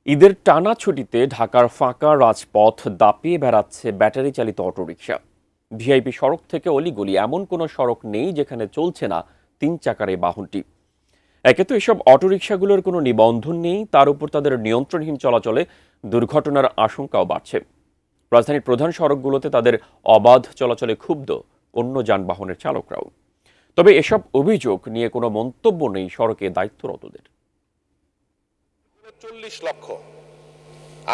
ঈদের টানা ছুটিতে ঢাকার ফাঁকা রাজপথ দাপিয়ে বেড়াচ্ছে ব্যাটারি চালিত অটোরিকশা। ভিআইপি সড়ক থেকে অলিগলি এমন কোনো সড়ক নেই যেখানে চলছে না তিন চাকার এই বাহনটি। একে তো এসব অটোরিকশাগুলোর কোনো নিবন্ধন নেই, তার উপর তাদের নিয়ন্ত্রণহীন চলাচলে দুর্ঘটনার আশঙ্কাও বাড়ছে। রাজধানীর প্রধান সড়কগুলোতে তাদের অবাধ চলাচলে ক্ষুব্ধ অন্য যানবাহনের চালকরাও। তবে এসব অভিযোগ নিয়ে কোনো মন্তব্য নেই সড়কে দায়িত্বরতদের। 40 লক্ষ,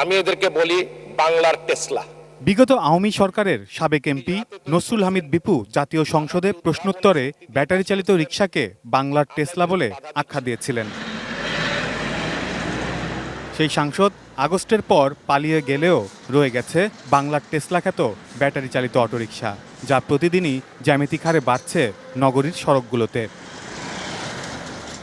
আমি এদেরকে বলি বাংলার টেসলা। বিগত আওয়ামী সরকারের সাবেক এমপি নসরুল হামিদ বিপু জাতীয় সংসদে প্রশ্নোত্তরে ব্যাটারি চালিত রিকশাকে বাংলার টেসলা বলে আখ্যা দিয়েছিলেন। সেই সাংসদ আগস্টের পর পালিয়ে গেলেও রয়ে গেছে বাংলার টেসলা খ্যাত ব্যাটারি চালিত অটোরিকশা, যা প্রতিদিনই জ্যামিতিক হারে বাড়ছে নগরীর সড়কগুলোতে।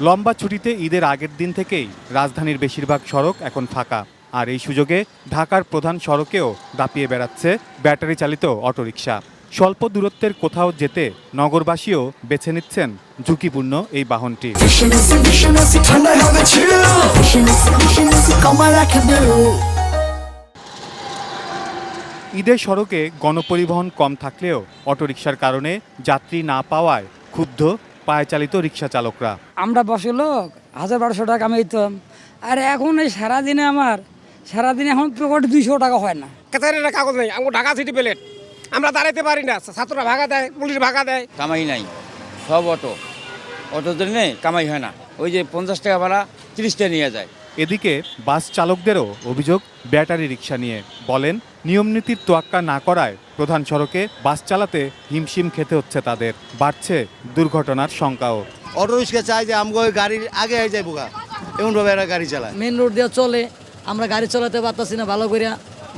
লম্বা ছুটিতে ঈদের আগের দিন থেকেই রাজধানীর বেশিরভাগ সড়ক এখন ফাঁকা, আর এই সুযোগে ঢাকার প্রধান সড়কেও দাপিয়ে বেড়াচ্ছে ব্যাটারি চালিত অটোরিকশা। স্বল্প দূরত্বের কোথাও যেতে নগরবাসীও বেছে নিচ্ছেন ঝুঁকিপূর্ণ এই বাহনটি। ঈদের সড়কে গণপরিবহন কম থাকলেও অটোরিকশার কারণে যাত্রী না পাওয়ায় ক্ষুব্ধ পায়ে চালিত রিক্সা চালকরা। আমরা বসে লোক 1000-1200 টাকা কামাইতাম, আর এখন এই সারাদিনে এখন পকেট 200 টাকা হয় না। কাছারির কাগজ নেই, আমরা ঢাকা সিটি প্লেট, আমরা দাঁড়াইতে পারি না, ছাত্ররা ভাগা দেয়, পুলিশ ভাগা দেয়। কামাই নাই, সব অটোদের নেই, কামাই হয় না। ওই যে 50 টাকা ভাড়া 30 টাকা নিয়ে যায়। এদিকে বাস চালকদেরও অভিযোগ ব্যাটারি রিক্সা নিয়ে। বলেন, নিয়মনীতির তোয়াক্কা না করায় প্রধান সড়কে বাস চালাতে হিমশিম খেতে হচ্ছে তাদের। বাড়ছে দুর্ঘটনার শঙ্কাও। অটো রিক্সা চাই যে আমগো গাড়ির আগে হয়ে যায় বোকা, এমনভাবে এরা গাড়ি চালায়। মেন রোড দিয়ে চলে, আমরা গাড়ি চালাতে পারতাছি না ভালো করে,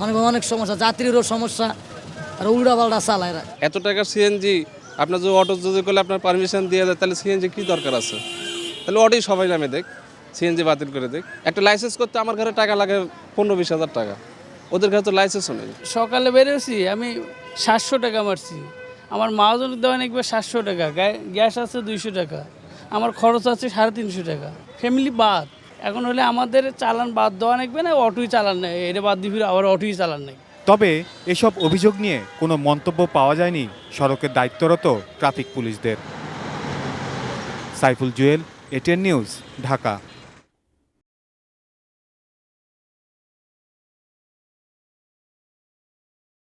মানে অনেক সমস্যা, যাত্রীরও সমস্যা, আর উল্টা পাল্টা চালায়। এত টাকা সিএনজি আপনার যদি অটো যদি করলে আপনার পারমিশন দিয়ে দেয়, তাহলে সিএনজি কি দরকার আছে? তাহলে অটোই সবাই নামে দেখ, সিএনজি বাতিল করে দেখ। একটা লাইসেন্স করতে আমার ঘরে টাকা লাগে 15-20 হাজার টাকা, ওদের ঘরে তো লাইসেন্সও নেই। সকালে বেরোছি আমি 700 টাকা মারছি, আমার মাহাজন দেওয়া নাকি 700 টাকা, গ্যাস আছে 200 টাকা, আমার খরচ আছে 350 টাকা, ফ্যামিলি বাদ। এখন হলে আমাদের চালান বাদ দেওয়া নাকবে না, অটোই চালান নেই, এটা বাদ দিয়ে ফিরে আবার অটোই চালান নেই। তবে এসব অভিযোগ নিয়ে কোনো মন্তব্য পাওয়া যায়নি সড়কের দায়িত্বরত ট্রাফিক পুলিশদের। Saiful Jewel, ATN news, Dhaka.